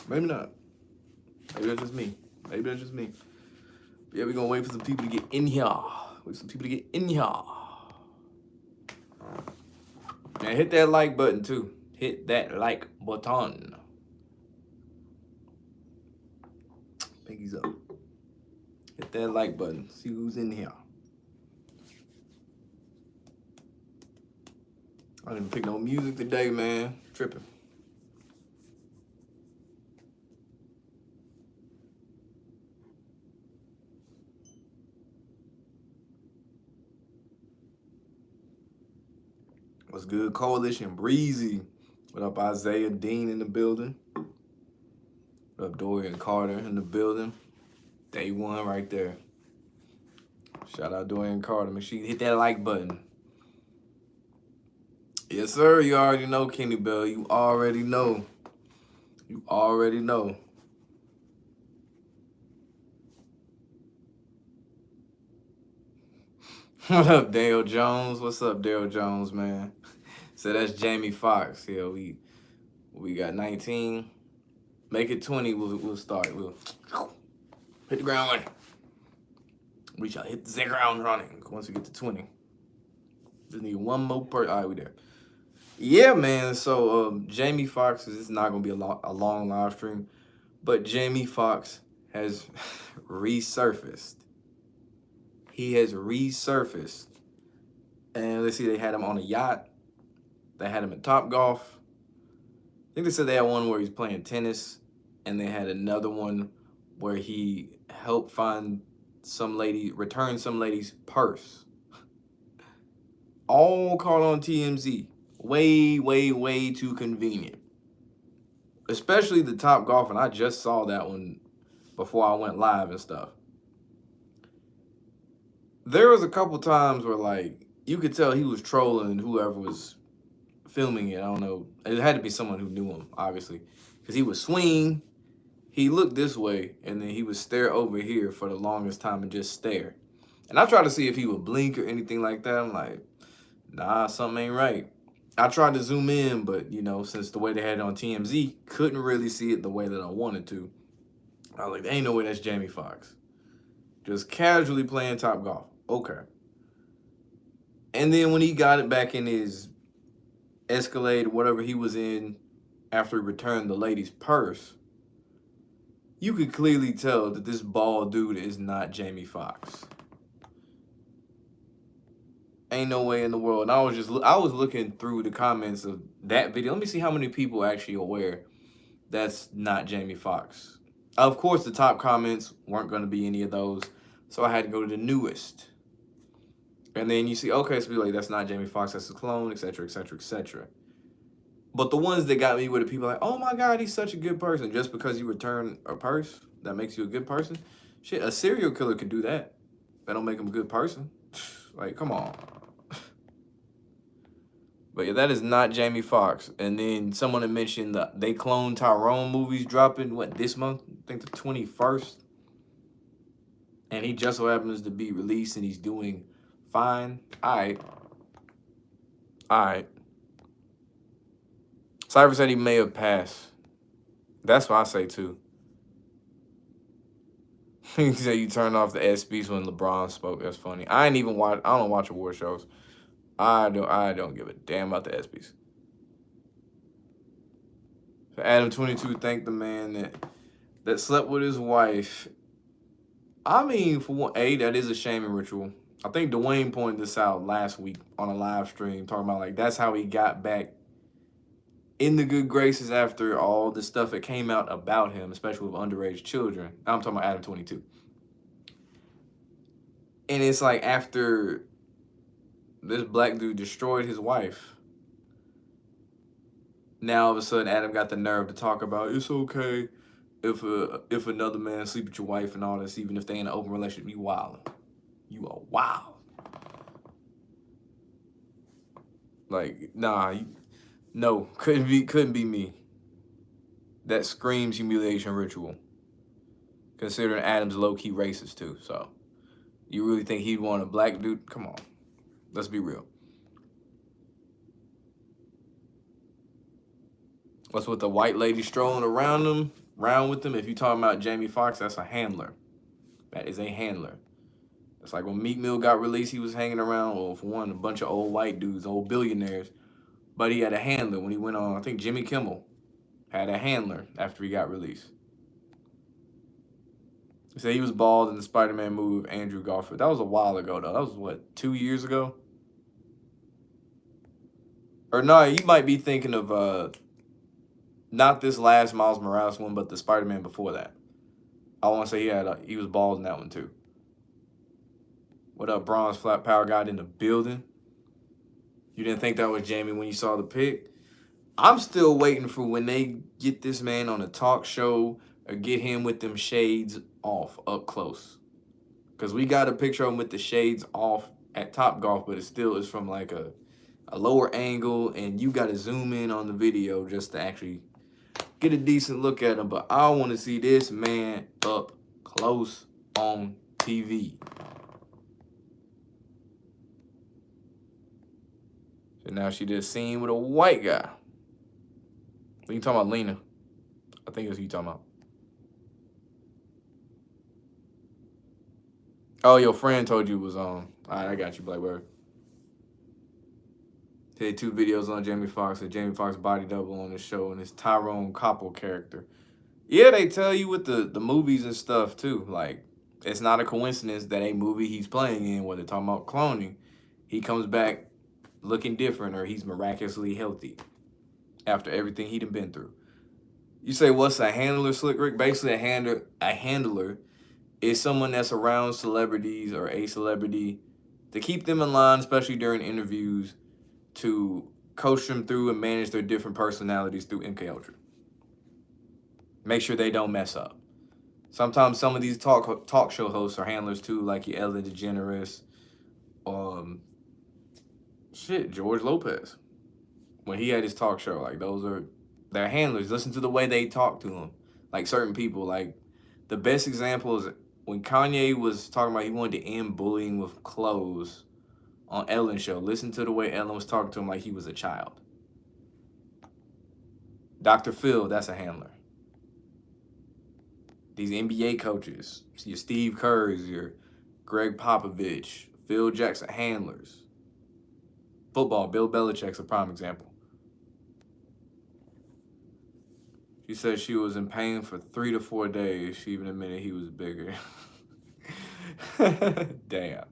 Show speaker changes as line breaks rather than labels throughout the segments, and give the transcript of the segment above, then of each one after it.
Maybe not. Maybe that's just me. But yeah, we're gonna wait for some people to get in here. And hit that like button too. Hit that like button. Pinkies up. Hit that like button. See who's in here. I didn't pick no music today, man. Tripping. What's good, Coalition Breezy? What up, Isaiah Dean in the building? What up, Dorian Carter in the building? Day one right there. Shout out Dorian Carter. Make sure you hit that like button. Yes, sir. You already know, Kenny Bell. You already know. What up, Dale Jones? What's up, Dale Jones, man? So that's Jamie Foxx. Yeah, we got 19. Make it 20. We'll start. We'll hit the ground running. We shall hit the ground running once we get to 20. Just need one more person. All right, we there. Yeah, man. So Jamie Foxx, this is not gonna be a long live stream, but Jamie Foxx has resurfaced. He has resurfaced, and let's see, they had him on a yacht. They had him at Topgolf. I think they said they had one where he's playing tennis, and they had another one where he helped find return some lady's purse. All caught on TMZ. Way too convenient. Especially the Topgolf, and I just saw that one before I went live and stuff. There was a couple times where, like, you could tell he was trolling whoever was filming it. I don't know. It had to be someone who knew him, obviously. Because he would swing, he looked this way, and then he would stare over here for the longest time and just stare. And I tried to see if he would blink or anything like that. I'm like, nah, something ain't right. I tried to zoom in, but, you know, since the way they had it on TMZ, couldn't really see it the way that I wanted to. I was like, there ain't no way that's Jamie Foxx. Just casually playing Topgolf. Okay. And then when he got it back in his Escalade, whatever he was in, after he returned the lady's purse, you could clearly tell that this bald dude is not Jamie Foxx. Ain't no way in the world. And I was looking through the comments of that video. Let me see how many people actually aware that's not Jamie Foxx. Of course, the top comments weren't going to be any of those, so I had to go to the newest. And then you see, okay, so like, that's not Jamie Foxx, that's a clone, etc., etc., etc. But the ones that got me were the people like, oh my God, he's such a good person. Just because you return a purse, that makes you a good person? Shit, a serial killer could do that. That don't make him a good person. Like, come on. But yeah, that is not Jamie Foxx. And then someone had mentioned that they cloned Tyrone movies dropping, what, this month? I think the 21st. And he just so happens to be released and he's doing fine. All right. Cypher said he may have passed. That's what I say too. He said you turned off the ESPYs when LeBron spoke. That's funny. I don't watch award shows. I don't give a damn about the ESPYs. So Adam22 thanked the man that slept with his wife. I mean, for one, that is a shaming ritual. I think Dwayne pointed this out last week on a live stream, talking about like that's how he got back in the good graces after all the stuff that came out about him, especially with underage children. I'm talking about Adam22. And it's like after this black dude destroyed his wife, now all of a sudden Adam got the nerve to talk about it's okay if another man sleep with your wife and all this, even if they in an open relationship. You wild. You are wild. Like, nah, no, couldn't be me. That screams humiliation ritual. Considering Adam's low-key racist too, so you really think he'd want a black dude? Come on, let's be real. What's with the white lady strolling around with them? If you talking about Jamie Foxx, that's a handler. That is a handler. It's like when Meek Mill got released, he was hanging around, well, for one, a bunch of old white dudes, old billionaires. But he had a handler when he went on, I think Jimmy Kimmel had a handler after he got released. He said he was bald in the Spider-Man movie with Andrew Garfield. That was a while ago, though. That was, what, 2 years ago? Or no, you might be thinking of not this last Miles Morales one, but the Spider-Man before that. I want to say he was bald in that one, too. What up, Bronze Flat Power God in the building? You didn't think that was Jamie when you saw the pic? I'm still waiting for when they get this man on a talk show or get him with them shades off up close. Because we got a picture of him with the shades off at Top Golf, but it still is from like a lower angle, and you got to zoom in on the video just to actually get a decent look at him. But I want to see this man up close on TV. So now she did a scene with a white guy. What you talking about, Lena? I think it's who you talking about. Oh, your friend told you it was on. All right, I got you, Blackbird. He had 2 videos on Jamie Foxx, a Jamie Foxx body double on the show, and his Tyrone Koppel character. Yeah, they tell you with the movies and stuff, too. Like, it's not a coincidence that a movie he's playing in, where they're talking about cloning, he comes back looking different, or he's miraculously healthy after everything he'd been through. You say, what's a handler, Slick Rick? Basically, a handler is someone that's around celebrities or a celebrity to keep them in line, especially during interviews, to coach them through and manage their different personalities through MK Ultra. Make sure they don't mess up. Sometimes some of these talk show hosts are handlers too, like your Ellen DeGeneres, George Lopez. When he had his talk show, like they're handlers. Listen to the way they talk to him. Like certain people, like the best example is when Kanye was talking about he wanted to end bullying with clothes on Ellen's show. Listen to the way Ellen was talking to him like he was a child. Dr. Phil, that's a handler. These NBA coaches, your Steve Kerrs, your Greg Popovich, Phil Jackson, handlers. Football, Bill Belichick's a prime example. She said she was in pain for 3 to 4 days. She even admitted he was bigger. Damn.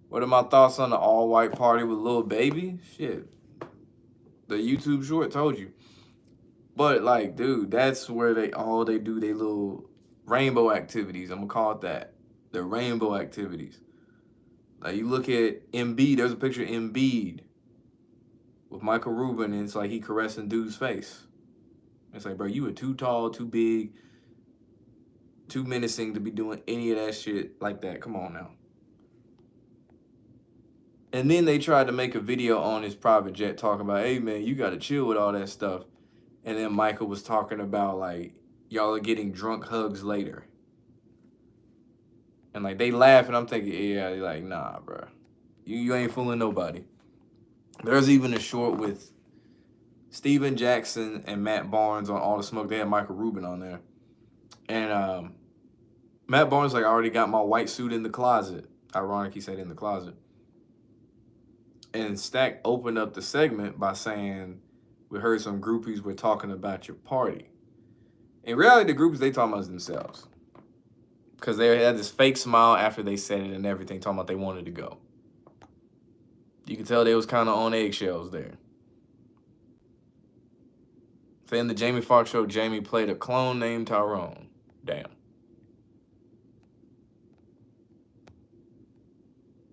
What are my thoughts on the all-white party with Lil Baby? Shit. The YouTube short told you. But, like, dude, that's where they do their little rainbow activities. I'm going to call it that. The rainbow activities. Like, you look at Embiid. There's a picture of Embiid with Michael Rubin, and it's like he caressing dude's face. It's like, bro, you were too tall, too big, too menacing to be doing any of that shit like that. Come on now. And then they tried to make a video on his private jet talking about, hey, man, you got to chill with all that stuff. And then Michael was talking about, like, y'all are getting drunk hugs later. And, like, they laugh, and I'm thinking, yeah, like, nah, bro. You ain't fooling nobody. There's even a short with Steven Jackson and Matt Barnes on All the Smoke. They had Michael Rubin on there. And Matt Barnes like, I already got my white suit in the closet. Ironic he said in the closet. And Stack opened up the segment by saying, we heard some groupies were talking about your party. In reality, the groupies, they talking about themselves. Because they had this fake smile after they said it and everything, talking about they wanted to go. You could tell they was kind of on eggshells there. Saying the Jamie Foxx show, Jamie played a clone named Tyrone. Damn.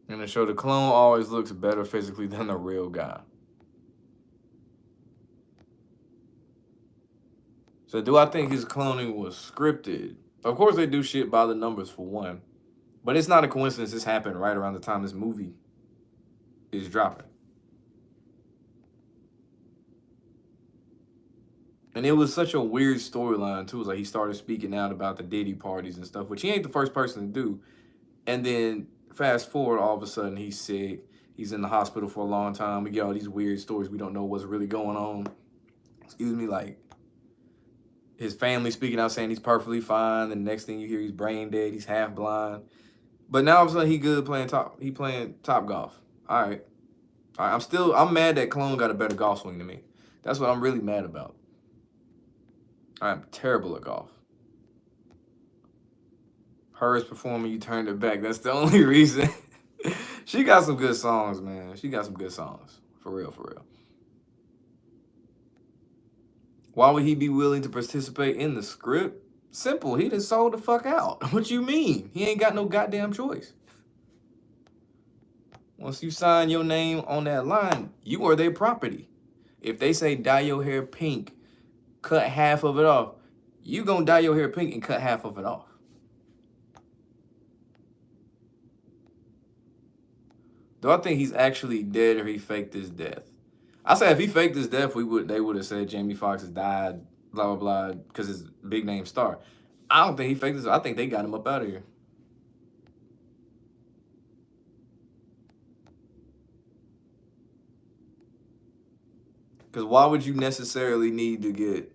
In the show, the clone always looks better physically than the real guy. So do I think his cloning was scripted? Of course they do shit by the numbers for one. But it's not a coincidence this happened right around the time this movie is dropping. And it was such a weird storyline, too. It was like he started speaking out about the Diddy parties and stuff, which he ain't the first person to do. And then fast forward, all of a sudden, he's sick. He's in the hospital for a long time. We get all these weird stories. We don't know what's really going on. Excuse me, like his family speaking out saying he's perfectly fine. The next thing you hear, he's brain dead. He's half blind. But now all of a sudden he good playing top. He playing top golf. All right. I'm mad that Clone got a better golf swing than me. That's what I'm really mad about. I'm terrible at golf. Hers performing, you turned it back. That's the only reason. She got some good songs, man. She got some good songs. For real, for real. Why would he be willing to participate in the script? Simple. He just sold the fuck out. What you mean? He ain't got no goddamn choice. Once you sign your name on that line, you are their property. If they say dye your hair pink, cut half of it off, you gonna dye your hair pink and cut half of it off. Do I think he's actually dead or he faked his death? I say if he faked his death, they would have said Jamie Foxx has died, blah, blah, blah, because his big name star. I don't think he faked this. I think they got him up out of here. Because why would you necessarily need to get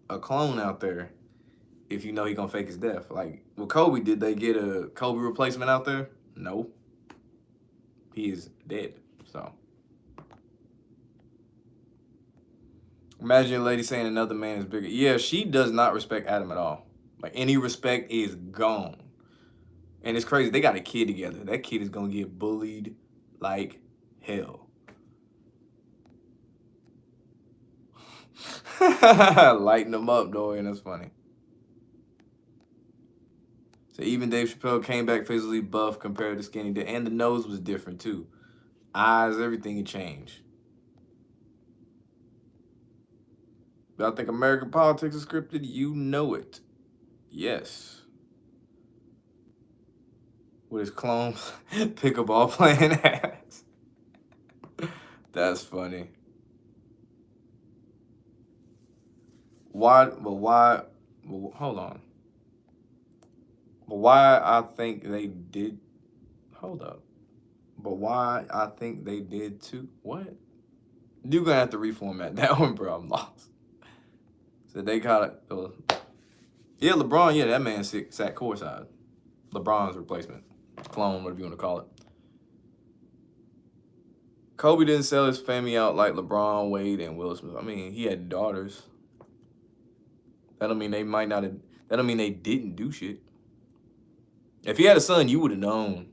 a clone out there if you know he gonna fake his death? Like, with Kobe, did they get a Kobe replacement out there? No. He is dead, so. Imagine a lady saying another man is bigger. Yeah, she does not respect Adam at all. Like, any respect is gone. And it's crazy. They got a kid together. That kid is going to get bullied like hell. Lighten them up, though, and that's funny. So even Dave Chappelle came back physically buff compared to skinny. And the nose was different, too. Eyes, everything had changed. But I think American politics is scripted. You know it. Yes. With his clone pickleball playing ass. That's funny. Why? Well, hold on. But why I think they did. Hold up. But why I think they did too. What? You're going to have to reformat that one, bro. I'm lost. So they got it. Yeah, LeBron, yeah, that man sat courtside. LeBron's replacement. Clone, whatever you want to call it. Kobe didn't sell his family out like LeBron, Wade, and Will Smith. I mean, he had daughters. That don't mean they might not have, that don't mean they didn't do shit. If he had a son, you would have known.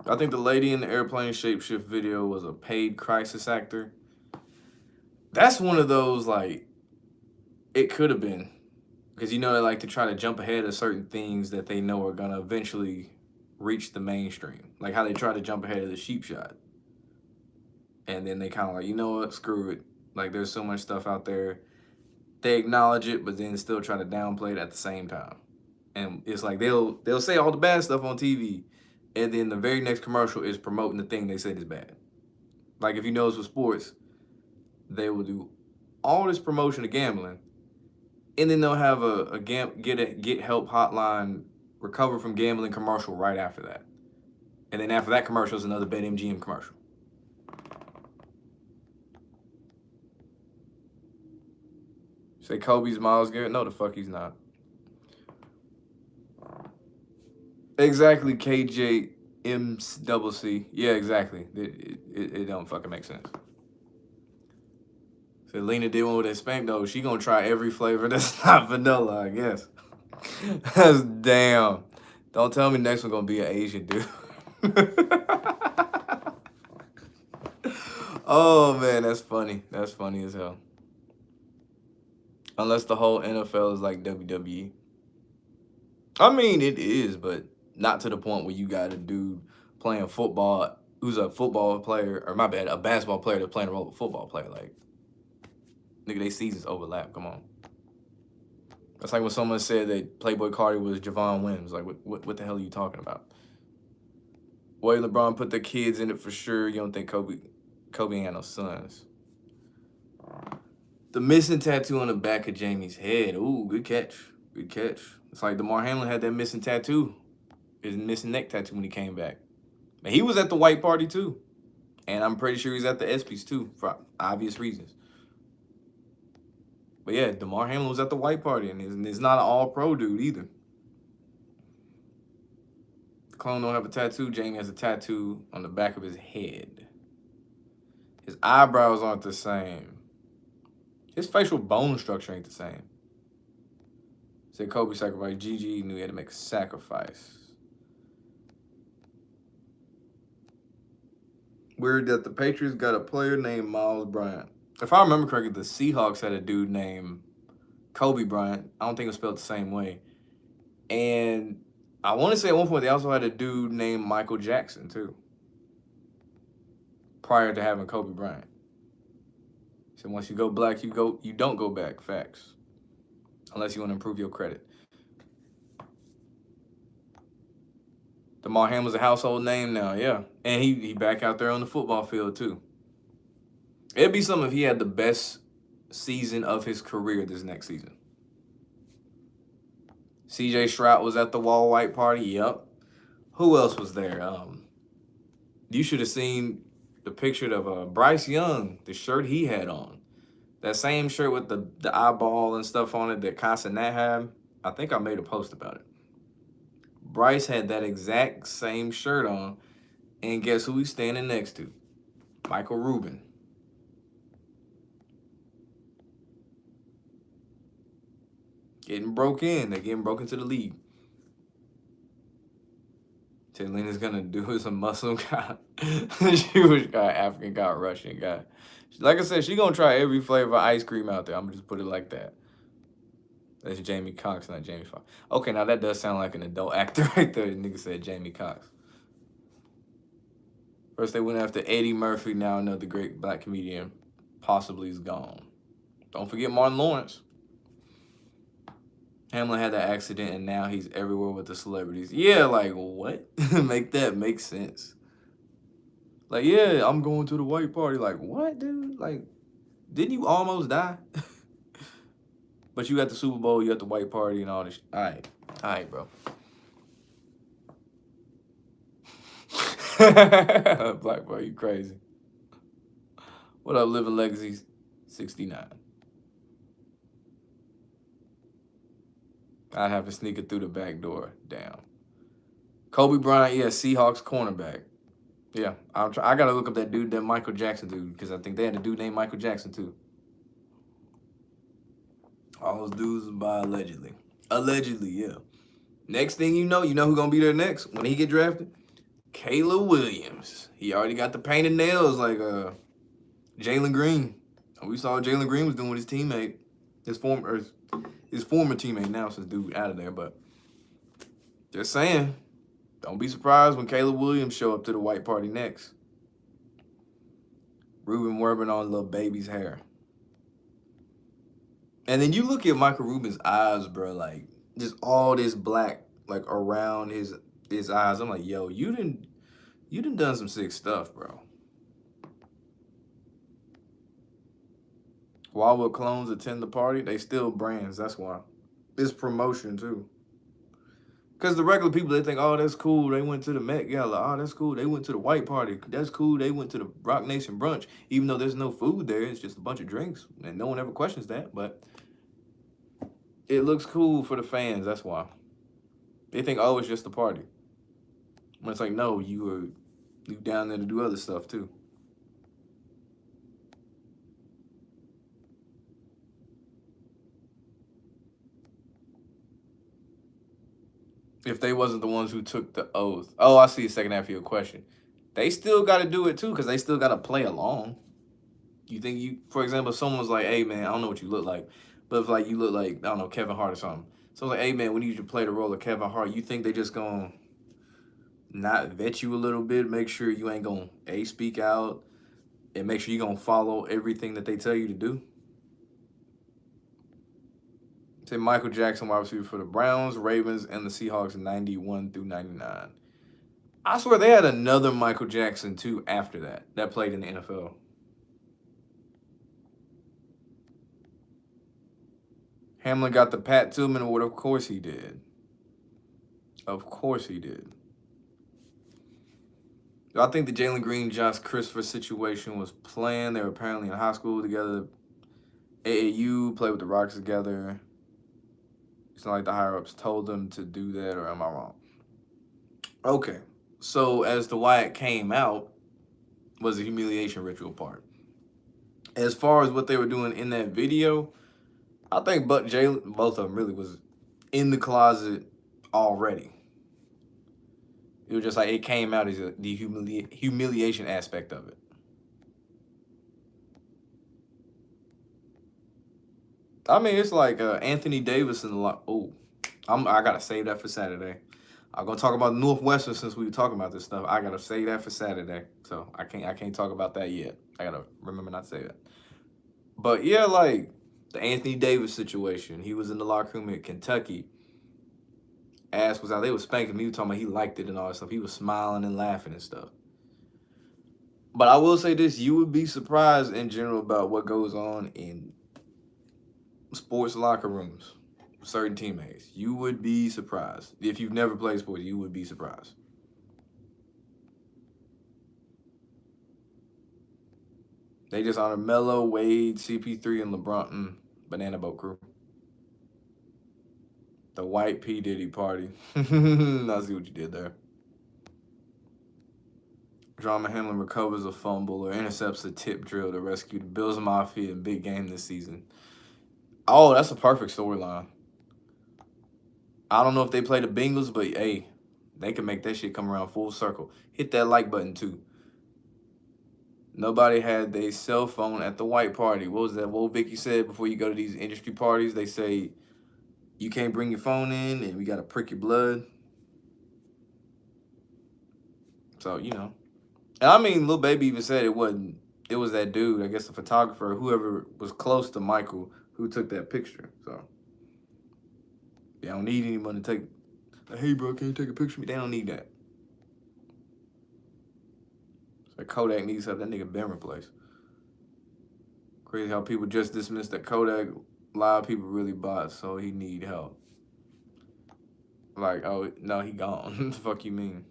I think the lady in the airplane shapeshift video was a paid crisis actor. That's one of those, like, it could have been. Because, you know, they like to try to jump ahead of certain things that they know are going to eventually reach the mainstream. Like how they try to jump ahead of the sheep shot. And then they kind of like, you know what, screw it. Like, there's so much stuff out there. They acknowledge it, but then still try to downplay it at the same time. And it's like they'll say all the bad stuff on TV, and then the very next commercial is promoting the thing they said is bad. Like, if you notice with sports, they will do all this promotion of gambling, and then they'll have a get help hotline, recover from gambling commercial right after that. And then after that commercial is another BetMGM commercial. Say Kobe's Myles Garrett? No, the fuck he's not. Exactly, KJMCC. Yeah, exactly. It don't fucking make sense. So Lena did one with that spank though. She gonna try every flavor that's not vanilla, I guess. That's damn. Don't tell me next one gonna be an Asian dude. Oh man, that's funny. That's funny as hell. Unless the whole NFL is like WWE. I mean, it is, but not to the point where you got a dude playing football who's a football player, or my bad, a basketball player that's playing a role of a football player. Like, nigga, they seasons overlap. Come on. That's like when someone said that Playboy Cardi was Javon Wims. Like, what the hell are you talking about? Way LeBron put the kids in it for sure. You don't think Kobe ain't had no sons. The missing tattoo on the back of Jamie's head. Ooh, good catch. Good catch. It's like DeMar Hamlin had that missing tattoo. His missing neck tattoo when he came back. And he was at the white party too. And I'm pretty sure he's at the ESPYs too, for obvious reasons. But yeah, Damar Hamlin was at the white party, and he's not an all-pro dude either. The clone don't have a tattoo. Jamie has a tattoo on the back of his head. His eyebrows aren't the same. His facial bone structure ain't the same. Said Kobe sacrificed. Gigi knew he had to make a sacrifice. Weird that the Patriots got a player named Miles Bryant. If I remember correctly, the Seahawks had a dude named Kobe Bryant. I don't think it was spelled the same way. And I want to say at one point they also had a dude named Michael Jackson too. Prior to having Kobe Bryant. So once you go black, you don't go back. Facts. Unless you want to improve your credit. Damar Hamlin's a household name now, yeah. And he back out there on the football field too. It'd be something if he had the best season of his career this next season. CJ Stroud was at the Wall White party, yep. Who else was there? You should have seen the picture of Bryce Young, the shirt he had on. That same shirt with the eyeball and stuff on it that Casanat had. I think I made a post about it. Bryce had that exact same shirt on, and guess who he's standing next to? Michael Rubin. Getting broke in. They're getting broke into the league. Lena's gonna do is a Muslim guy, Jewish guy, African guy, Russian guy. Like I said, she gonna try every flavor of ice cream out there. I'm gonna just put it like that. That's Jamie Foxx, not Jamie Foxx. Okay, now that does sound like an adult actor right there. The nigga said Jamie Foxx. First they went after Eddie Murphy, now another great black comedian possibly is gone. Don't forget Martin Lawrence. Hamlin had that accident, and now he's everywhere with the celebrities. Yeah, like, what? Make that make sense. Like, yeah, I'm going to the white party. Like, what, dude? Like, didn't you almost die? But you at the Super Bowl, you at the white party and all this. All right, bro. Black boy, you crazy. What up, Living Legacy 69? I'd have to sneak it through the back door. Damn. Kobe Bryant, yeah, Seahawks cornerback. Yeah, I gotta look up that dude, that Michael Jackson dude, because I think they had a dude named Michael Jackson too. All those dudes by allegedly. Allegedly, yeah. Next thing you know who gonna be there next when he get drafted? Caleb Williams. He already got the painted nails like Jalen Green. We saw what Jalen Green was doing with his teammate, his former teammate now since dude out of there. But just saying, don't be surprised when Caleb Williams show up to the white party next. Ruben Werbin on little baby's hair. And then you look at Michael Rubin's eyes, bro, like just all this black like around his eyes. I'm like, yo, you done some sick stuff, bro. Why would clones attend the party? They still brands, that's why. It's promotion too. Because the regular people, they think, oh, that's cool. They went to the Met Gala. Oh, that's cool. They went to the white party. That's cool. They went to the Rock Nation brunch. Even though there's no food there, it's just a bunch of drinks. And no one ever questions that. But it looks cool for the fans. That's why. They think, oh, it's just a party. When it's like, no, you down there to do other stuff too. If they wasn't the ones who took the oath. Oh, I see the second half of your question. They still got to do it too because they still got to play along. You think for example, if someone's like, hey, man, I don't know what you look like. But if like you look like, I don't know, Kevin Hart or something. Someone's like, hey, man, we need you to play the role of Kevin Hart. You think they just going to not vet you a little bit, make sure you ain't going to speak out, and make sure you're going to follow everything that they tell you to do? Say Michael Jackson, wide receiver for the Browns, Ravens, and the Seahawks, 91 through 99. I swear they had another Michael Jackson, too, after that played in the NFL. Hamlin got the Pat Tillman award. Of course he did. Of course he did. I think the Jalen Green, Josh Christopher situation was planned. They were apparently in high school together. AAU, played with the Rockets together. It's not like the higher ups told them to do that, or am I wrong? Okay. So as the Wyatt came out, was the humiliation ritual part. As far as what they were doing in that video, I think but Jalen, both of them really was in the closet already. It was just like it came out as the humiliation aspect of it. I mean, it's like Anthony Davis and a lot. Oh, I gotta save that for Saturday. I'm gonna talk about Northwestern since we were talking about this stuff. I gotta save that for Saturday, so I can't talk about that yet. I gotta remember not to say that. But yeah, like the Anthony Davis situation. He was in the locker room at Kentucky. Ass was out. They was spanking him. He was talking about he liked it and all that stuff. He was smiling and laughing and stuff. But I will say this: you would be surprised in general about what goes on in sports locker rooms. Certain teammates, you would be surprised. If you've never played sports, you would be surprised. They just honor Melo, Wade, CP3, and LeBron. Banana Boat Crew. The white P. Diddy party. I see what you did there. Drama Hamlin recovers a fumble or intercepts a tip drill to rescue the Bills Mafia in big game this season. Oh, that's a perfect storyline. I don't know if they play the Bengals, but hey, they can make that shit come around full circle. Hit that like button too. Nobody had their cell phone at the white party. What was that? What Vicky said before you go to these industry parties? They say you can't bring your phone in and we got to prick your blood. So, you know. And I mean, Lil Baby even said it wasn't, it was that dude, I guess the photographer, whoever was close to Michael who took that picture. So, they don't need anyone to take, like, hey, bro, can you take a picture of me? They don't need that. So Kodak needs to have that nigga been replaced. Crazy how people just dismissed that Kodak, a lot of people really bought, so he need help. Like, oh, no, he gone. What the fuck you mean?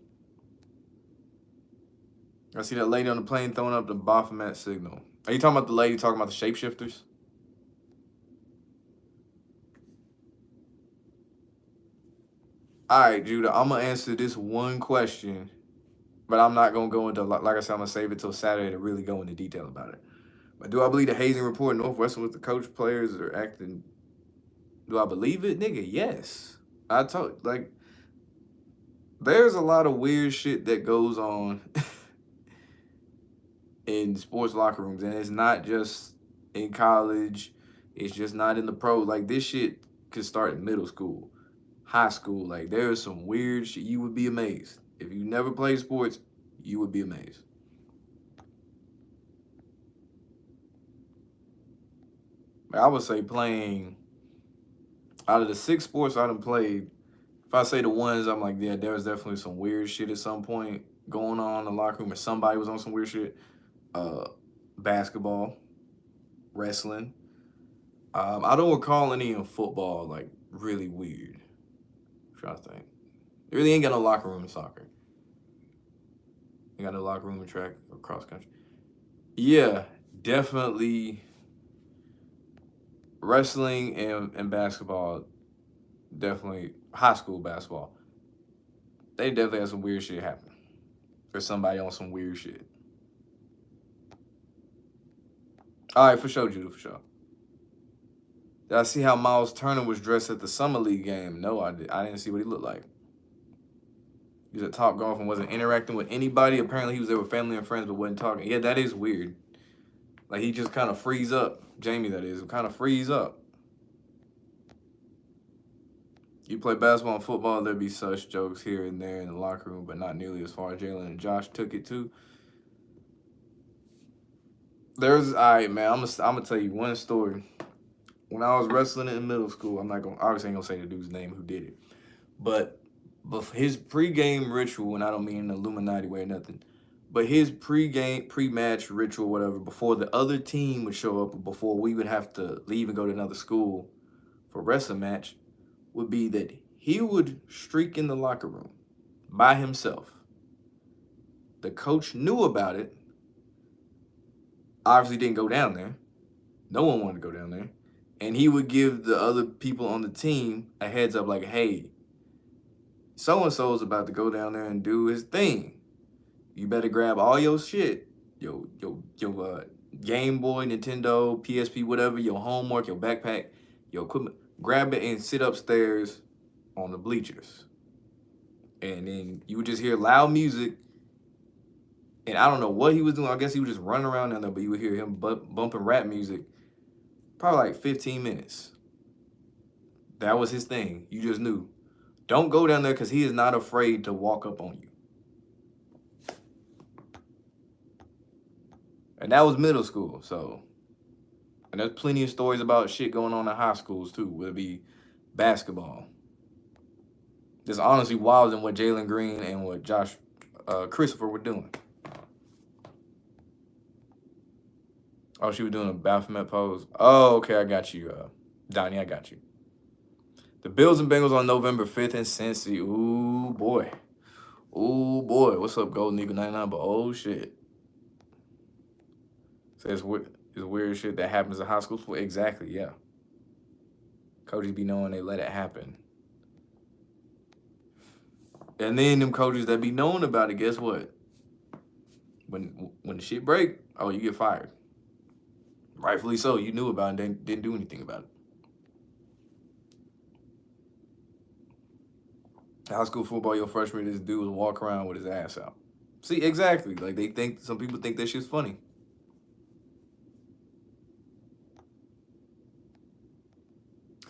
I see that lady on the plane throwing up the Baphomet signal. Are you talking about the lady talking about the shapeshifters? All right, Judah, I'm going to answer this one question, but I'm not going to go into, like I said, I'm going to save it till Saturday to really go into detail about it. But do I believe the hazing report in Northwestern with the coach players are acting? Do I believe it? Nigga, yes. I told, like, there's a lot of weird shit that goes on in sports locker rooms, and it's not just in college. It's just not in the pro. Like, this shit could start in middle school, high school. Like, there's some weird shit. You would be amazed. If you never played sports, you would be amazed. I would say playing out of the 6 sports I done played, if I say the ones, I'm like, yeah, there was definitely some weird shit at some point going on in the locker room, or somebody was on some weird shit. Basketball, wrestling. I don't recall any in football, like, really weird. I'm trying to think. They really ain't got no locker room in soccer. Ain't got no locker room in track or cross country. Yeah, definitely wrestling and basketball, definitely high school basketball. They definitely had some weird shit happen. Or somebody on some weird shit. All right, for sure, Judah, for sure. Did I see how Miles Turner was dressed at the Summer League game? No, I didn't see what he looked like. He was at Top Golf and wasn't interacting with anybody. Apparently, he was there with family and friends, but wasn't talking. Yeah, that is weird. Like, he just kind of freeze up. Jamie, that is. Kind of freeze up. You play basketball and football, there'd be such jokes here and there in the locker room, but not nearly as far as Jalen and Josh took it to. All right, man, I'm gonna tell you one story. When I was wrestling in middle school, obviously ain't gonna say the dude's name who did it, but his pregame ritual, and I don't mean in the Illuminati way or nothing, but his pre-match ritual, whatever, before the other team would show up, before we would have to leave and go to another school for wrestling match, would be that he would streak in the locker room by himself The coach knew about it. Obviously didn't go down there. No one wanted to go down there. And he would give the other people on the team a heads up like, hey, so-and-so is about to go down there and do his thing. You better grab all your shit, your Game Boy, Nintendo, PSP, whatever, your homework, your backpack, your equipment. Grab it and sit upstairs on the bleachers. And then you would just hear loud music. And I don't know what he was doing. I guess he was just running around down there, but you would hear him bumping rap music probably like 15 minutes. That was his thing. You just knew. Don't go down there because he is not afraid to walk up on you. And that was middle school, so. And there's plenty of stories about shit going on in high schools, too, whether it be basketball. Just honestly wilder than what Jalen Green and what Josh Christopher were doing. Oh, she was doing a Baphomet pose. Oh, okay, I got you, Donnie, I got you. The Bills and Bengals on November 5th in Cincy. Ooh, boy. Ooh, boy. What's up, Golden Eagle 99? But oh, shit. Says it's weird shit that happens in high school. Well, exactly, yeah. Coaches be knowing they let it happen. And then them coaches that be knowing about it, guess what? When the shit break, oh, you get fired. Rightfully so. You knew about it and didn't do anything about it. High school football, your freshman, this dude was walk around with his ass out. See, exactly. Like some people think that shit's funny.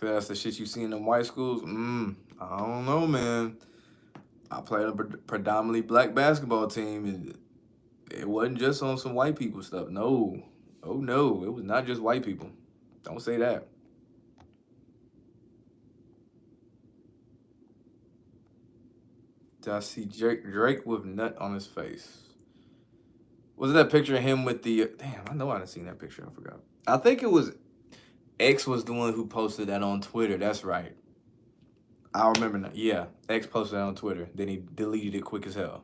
That's the shit you see in them white schools. I don't know, man. I played a predominantly black basketball team, and it wasn't just on some white people stuff. No. Oh, no. It was not just white people. Don't say that. Did I see Drake with nut on his face? Was it that picture of him with the... Damn, I know I didn't seen that picture. I forgot. I think it was... X was the one who posted that on Twitter. That's right. I remember now. Yeah, X posted that on Twitter. Then he deleted it quick as hell.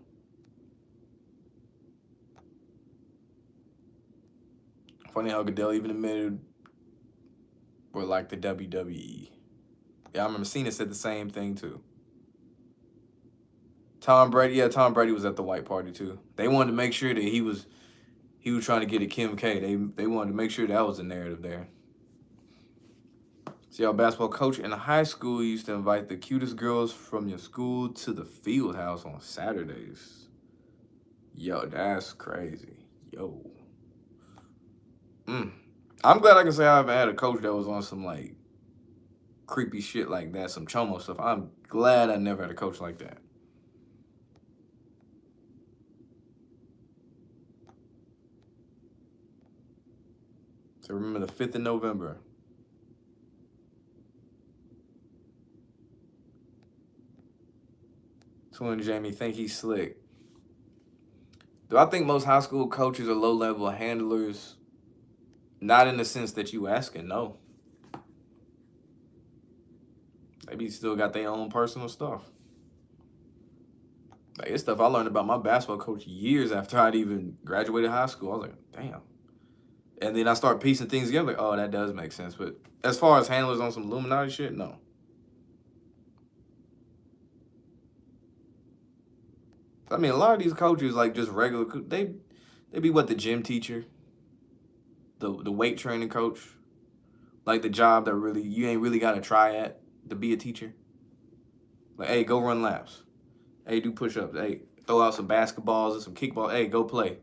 Funny how Goodell even admitted we're like the WWE. Yeah, I remember Cena said the same thing too. Tom Brady was at the white party too. They wanted to make sure that he was trying to get at Kim K. They wanted to make sure that was the narrative there. See, our basketball coach in high school used to invite the cutest girls from your school to the field house on Saturdays. Yo, that's crazy. Yo. I'm glad I can say I haven't had a coach that was on some, like, creepy shit like that, some chomo stuff. I'm glad I never had a coach like that. So remember the 5th of November. Twin Jamie think he's slick. Do I think most high school coaches are low-level handlers? Not in the sense that you asking, no. Maybe still got their own personal stuff. Like, it's stuff I learned about my basketball coach years after I'd even graduated high school. I was like, damn. And then I start piecing things together. Like, oh, that does make sense. But as far as handlers on some Illuminati shit, no. I mean, a lot of these coaches, like just regular, they be what, the gym teacher, the weight training coach, like the job that really you ain't really got to try at to be a teacher. Like, hey, go run laps. Hey, do push-ups. Hey, throw out some basketballs and some kickball. Hey, go play.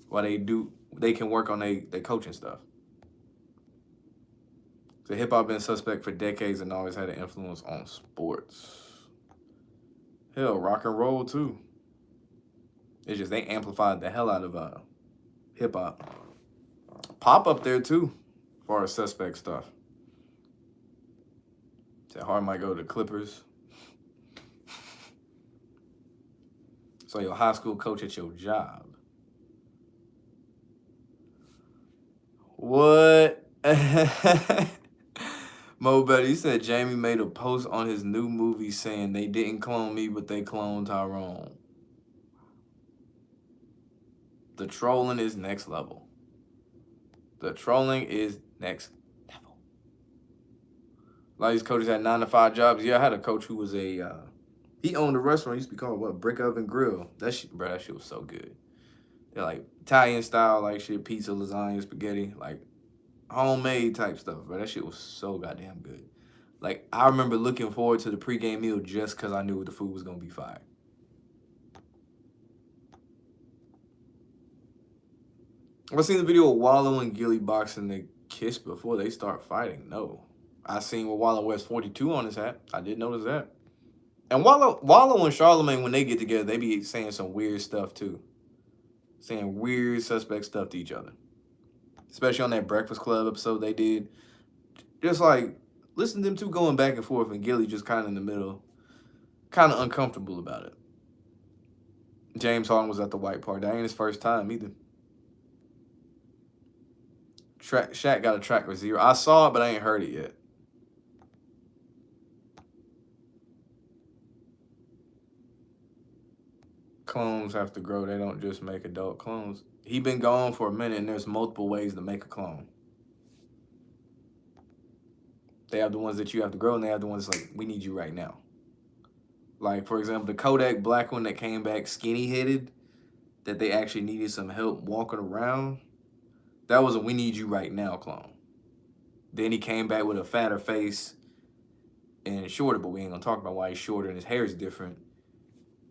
While they can work on their coaching stuff. So hip-hop been suspect for decades and always had an influence on sports. Hell, rock and roll too. It's just they amplified the hell out of hip-hop. Pop up there too, as far as suspect stuff. That hard might go to the Clippers. So your high school coach at your job. What? Mo Betty said Jamie made a post on his new movie saying they didn't clone me, but they cloned Tyrone. The trolling is next level. The trolling is next level. A lot of these coaches had 9-to-5 jobs. Yeah, I had a coach who was he owned a restaurant. It used to be called what? Brick Oven Grill. That shit, bro, that shit was so good. They're like Italian style, like shit, pizza, lasagna, spaghetti, like homemade type stuff, bro. That shit was so goddamn good. Like, I remember looking forward to the pregame meal just because I knew the food was going to be fire. I've seen the video of Wallow and Gilly boxing the kiss before they start fighting. No. I seen where Wallow wears 42 on his hat. I did notice that. And Wallow and Charlemagne, when they get together, they be saying some weird stuff too. Saying weird, suspect stuff to each other. Especially on that Breakfast Club episode they did. Just like, listen to them two going back and forth and Gilly just kind of in the middle. Kind of uncomfortable about it. James Harden was at the white party. That ain't his first time either. Shaq got a track with 0. I saw it, but I ain't heard it yet. Clones have to grow. They don't just make adult clones. He been gone for a minute, and there's multiple ways to make a clone. They have the ones that you have to grow, and they have the ones like, we need you right now. Like, for example, the Kodak black one that came back skinny-headed, that they actually needed some help walking around, that was a we need you right now clone. Then he came back with a fatter face and shorter, but we ain't gonna talk about why he's shorter and his hair is different.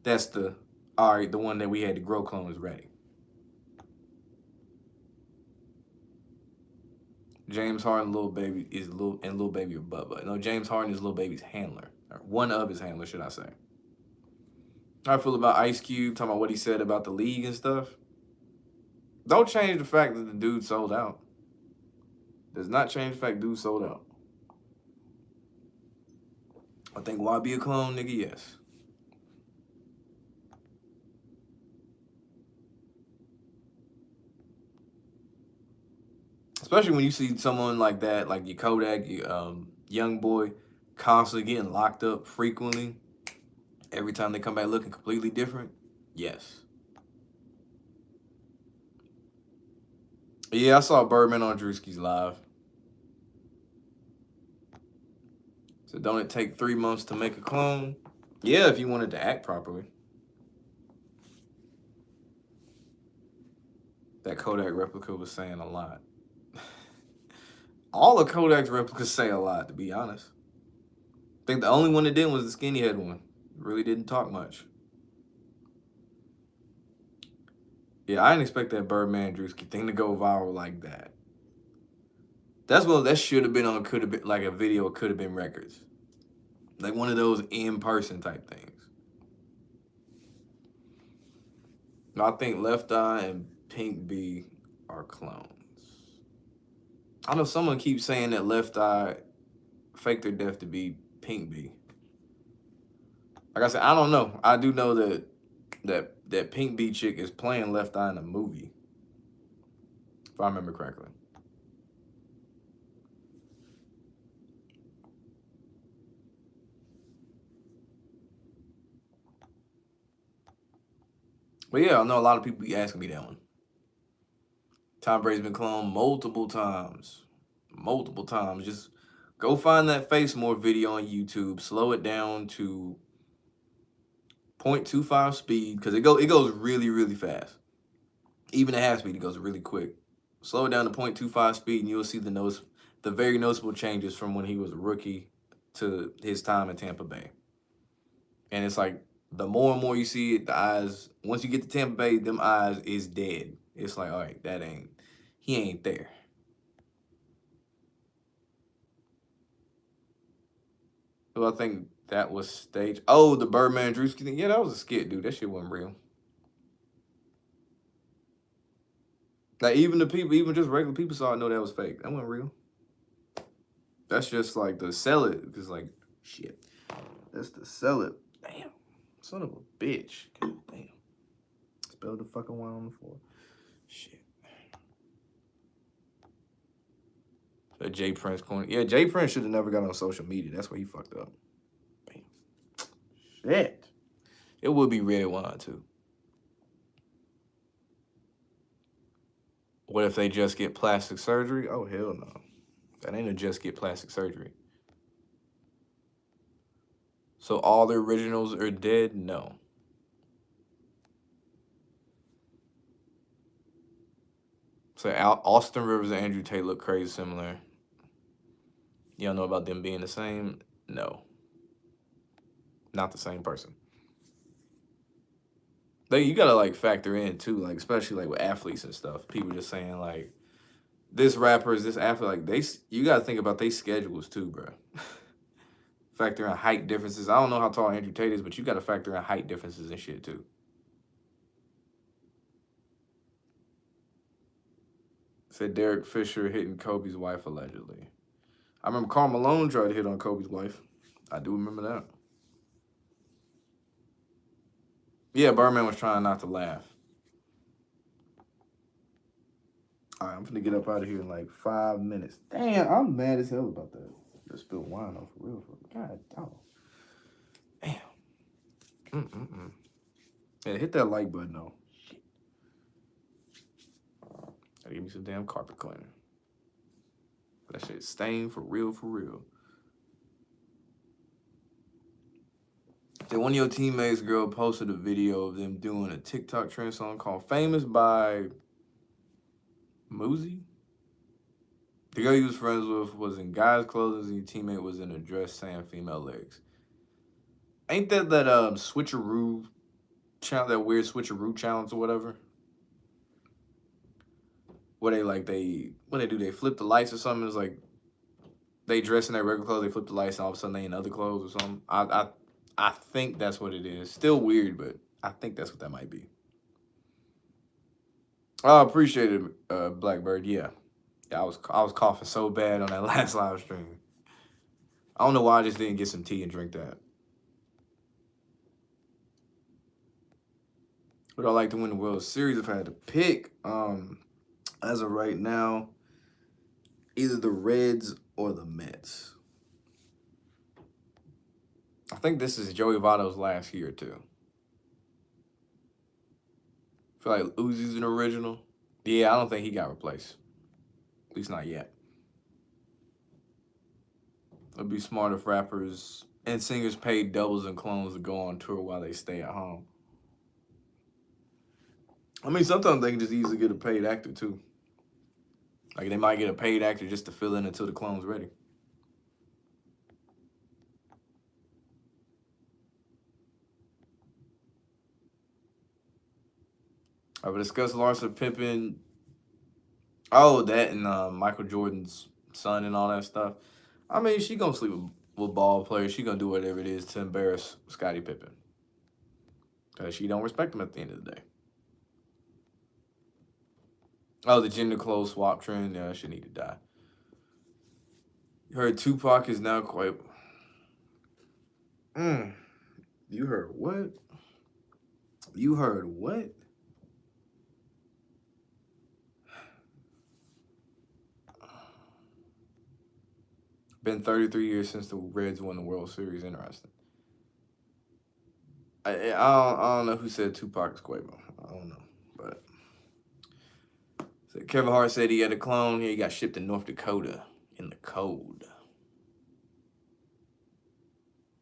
That's the, all right, the one that we had to grow clone is ready. James Harden, Lil Baby, is Lil Baby or Bubba. No, James Harden is Lil Baby's handler. Or one of his handlers, should I say. How I feel about Ice Cube, talking about what he said about the league and stuff. Don't change the fact that the dude sold out. Does not change the fact dude sold out. I think why be a clone, nigga? Yes. Especially when you see someone like that, like your Kodak, your young boy, constantly getting locked up frequently. Every time they come back looking completely different. Yes. Yeah, I saw Birdman on Drewski's live. So don't it take 3 months to make a clone? Yeah, if you wanted to act properly. That Kodak replica was saying a lot. All of Kodak's replicas say a lot, to be honest. I think the only one that didn't was the skinny head one. Really didn't talk much. Yeah, I didn't expect that Birdman Drewski thing to go viral like that. That's what that should have been on. Could have been like a video. Could have been records, like one of those in-person type things. No, I think Left Eye and Pink B are clones. I know someone keeps saying that Left Eye faked their death to be Pink B. Like I said, I don't know. I do know that Pink B chick is playing Left Eye in a movie, if I remember correctly. But yeah, I know a lot of people be asking me that one. Tom Brady's been cloned multiple times. Multiple times. Just go find that Face More video on YouTube. Slow it down to 0.25 speed, because it goes really, really fast. Even at half speed, it goes really quick. Slow it down to 0.25 speed, and you'll see the very noticeable changes from when he was a rookie to his time in Tampa Bay. And it's like, the more and more you see it, the eyes, once you get to Tampa Bay, them eyes is dead. It's like, all right, he ain't there. So I think that was staged. Oh, the Birdman Drewski thing. Yeah, that was a skit, dude. That shit wasn't real. Like, even just regular people saw it, know that was fake. That wasn't real. That's just like to sell it. Because, like, shit. That's to sell it. Damn. Son of a bitch. God damn. Spelled the fucking one on the floor. Shit. So Jay Prince corner. Yeah, Jay Prince should have never got on social media. That's where he fucked up. Damn. Shit. It would be red wine, too. What if they just get plastic surgery? Oh, hell no. That ain't a just get plastic surgery. So all the originals are dead? No. So Austin Rivers and Andrew Tate look crazy similar. You don't know about them being the same? No. Not the same person. You gotta like factor in too, like especially like with athletes and stuff. People just saying like this rapper is this athlete, like you gotta think about their schedules too, bro. Factor in height differences. I don't know how tall Andrew Tate is, but you gotta factor in height differences and shit too. Said Derek Fisher hitting Kobe's wife allegedly. I remember Karl Malone tried to hit on Kobe's wife. I do remember that. Yeah, Birdman was trying not to laugh. All right, I'm gonna get up out of here in like 5 minutes. Damn, I'm mad as hell about that. Just spilled wine off for real. God damn. Damn. Yeah, hit that like button though. Shit. Gotta give me some damn carpet cleaner. That shit stained for real, for real. Then one of your teammates, girl, posted a video of them doing a TikTok trend song called Famous by Muzi. The girl he was friends with was in guy's clothes and your teammate was in a dress saying female legs. Ain't that switcheroo challenge, that weird switcheroo challenge or whatever? What they do, they flip the lights or something? It's like they dress in their regular clothes, they flip the lights, and all of a sudden they in other clothes or something. I think that's what it is. Still weird, but I think that's what that might be. I appreciate it, Blackbird. Yeah, I was coughing so bad on that last live stream. I don't know why I just didn't get some tea and drink that. Would I like to win the World Series if I had to pick? As of right now, either the Reds or the Mets. I think this is Joey Votto's last year too. I feel like Uzi's an original. Yeah, I don't think he got replaced. At least not yet. It'd be smart if rappers and singers paid doubles and clones to go on tour while they stay at home. I mean, sometimes they can just easily get a paid actor too. Like they might get a paid actor just to fill in until the clone's ready. I would discuss Larsa Pippen. Oh, that and Michael Jordan's son and all that stuff. I mean, she gonna sleep with ball players. She gonna do whatever it is to embarrass Scottie Pippen. Because she don't respect him at the end of the day. Oh, the gender clothes swap trend. Yeah, that should need to die. You heard Tupac is now quite... You heard what? You heard what? Been 33 years since the Reds won the World Series. Interesting. I don't know who said Tupac is Quavo. I don't know, but so Kevin Hart said he had a clone. He got shipped to North Dakota in the cold.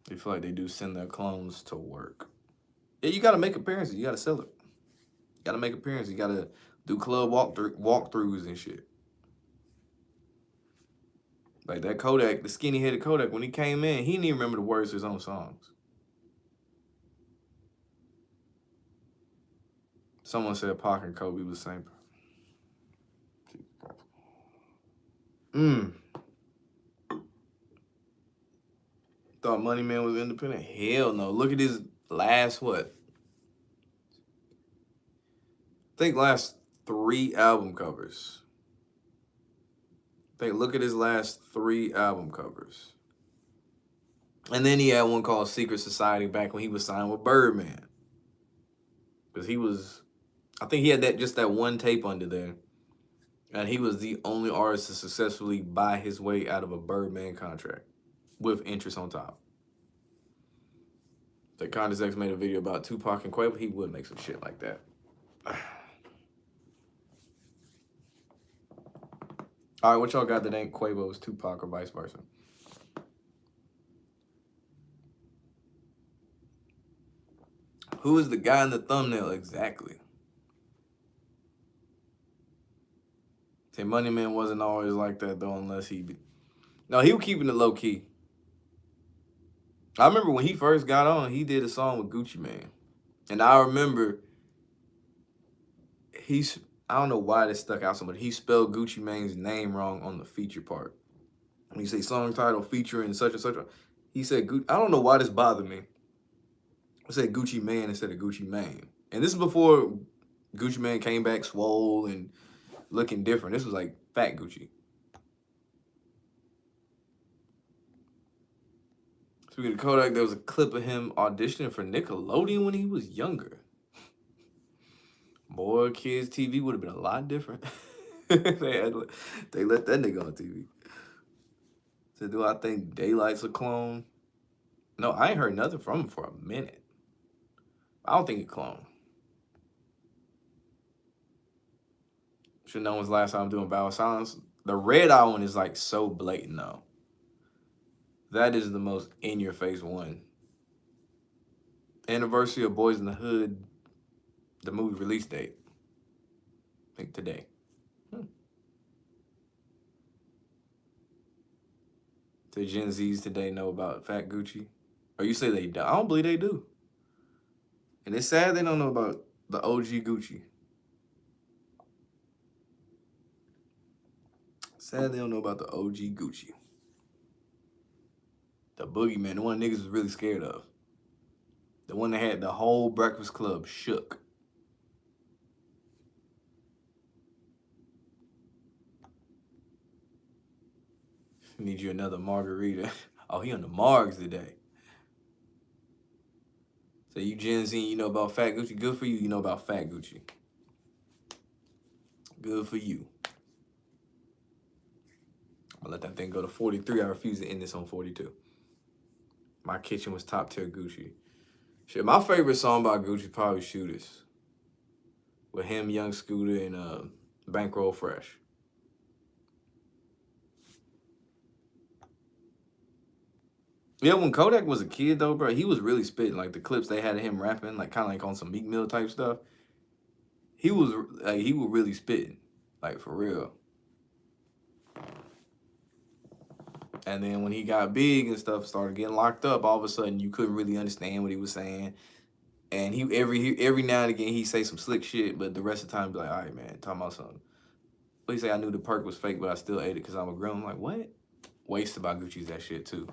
They feel like they do send their clones to work. Yeah, you got to make appearances. You got to sell it. You got to make appearances. You got to do club walkthroughs and shit. Like that Kodak, the skinny-headed Kodak, when he came in, he didn't even remember the words to his own songs. Someone said Pac and Kobe was the same. Thought Money Man was independent? Hell no. Look at his last, what? I think last 3 album covers. Look at his last 3 album covers. And then he had one called Secret Society back when he was signed with Birdman. Because I think he had just that one tape under there. And he was the only artist to successfully buy his way out of a Birdman contract with interest on top. That Condes X made a video about Tupac and Quavo, he would make some shit like that. All right, what y'all got that ain't Quavo's Tupac or vice versa? Who is the guy in the thumbnail exactly? Say Money Man wasn't always like that though, unless he be... No, he was keeping it low key. I remember when he first got on, he did a song with Gucci Mane. And I remember I don't know why this stuck out so much. He spelled Gucci Mane's name wrong on the feature part. When you say song title featuring such and such, he said, I don't know why this bothered me. I said Gucci Mane instead of Gucci Mane. And this is before Gucci Mane came back swole and looking different. This was like Fat Gucci. Speaking of Kodak, there was a clip of him auditioning for Nickelodeon when he was younger. Boy, kids' TV would have been a lot different. they let that nigga on TV. So do I think Daylight's a clone? No, I ain't heard nothing from him for a minute. I don't think he clone. Should know when's last time doing Battle of Silence. The Red Eye one is like so blatant though. That is the most in-your-face one. Anniversary of Boys in the Hood, the movie release date. I think today. The Gen Zs today know about Fat Gucci? Or you say they don't? I don't believe they do. And it's sad they don't know about the OG Gucci. Sad they don't know about the OG Gucci. The boogeyman, the one niggas was really scared of. The one that had the whole Breakfast Club shook. Need you another margarita. Oh, he on the margs today. So you Gen Z, you know about Fat Gucci. Good for you, you know about Fat Gucci. Good for you. I'll let that thing go to 43. I refuse to end this on 42. My kitchen was top tier Gucci. Shit, my favorite song by Gucci probably Shooters. With him, Young Scooter, and Bankroll Fresh. Yeah, when Kodak was a kid though, bro, he was really spitting. Like the clips they had of him rapping, like kind of like on some Meek Mill type stuff. He was really spitting, like for real. And then when he got big and stuff, started getting locked up, all of a sudden you couldn't really understand what he was saying. And every now and again he say some slick shit, but the rest of the time be like, all right, man, talking about something. But he say I knew the perk was fake, but I still ate it because I'm a grown. I'm like, what? Wasted by Gucci's that shit too.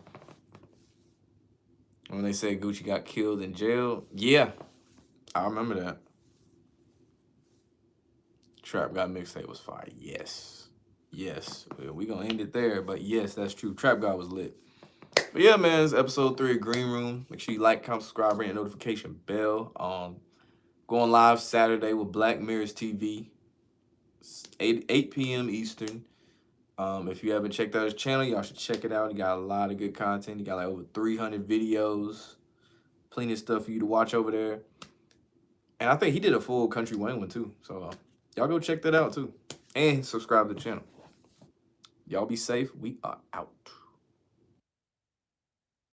When they say Gucci got killed in jail, yeah, I remember that. Trap God mixtape was fire. Yes. Yes. We gonna end it there, but yes, that's true. Trap God was lit. But yeah, man, it's episode 3 of Green Room. Make sure you like, comment, subscribe, ring the notification bell. Going live Saturday with Black Mirrors TV, 8 p.m. Eastern. If you haven't checked out his channel, y'all should check it out. He got a lot of good content. He got like over 300 videos. Plenty of stuff for you to watch over there. And I think he did a full Country Wayne one too. So y'all go check that out too. And subscribe to the channel. Y'all be safe. We are out.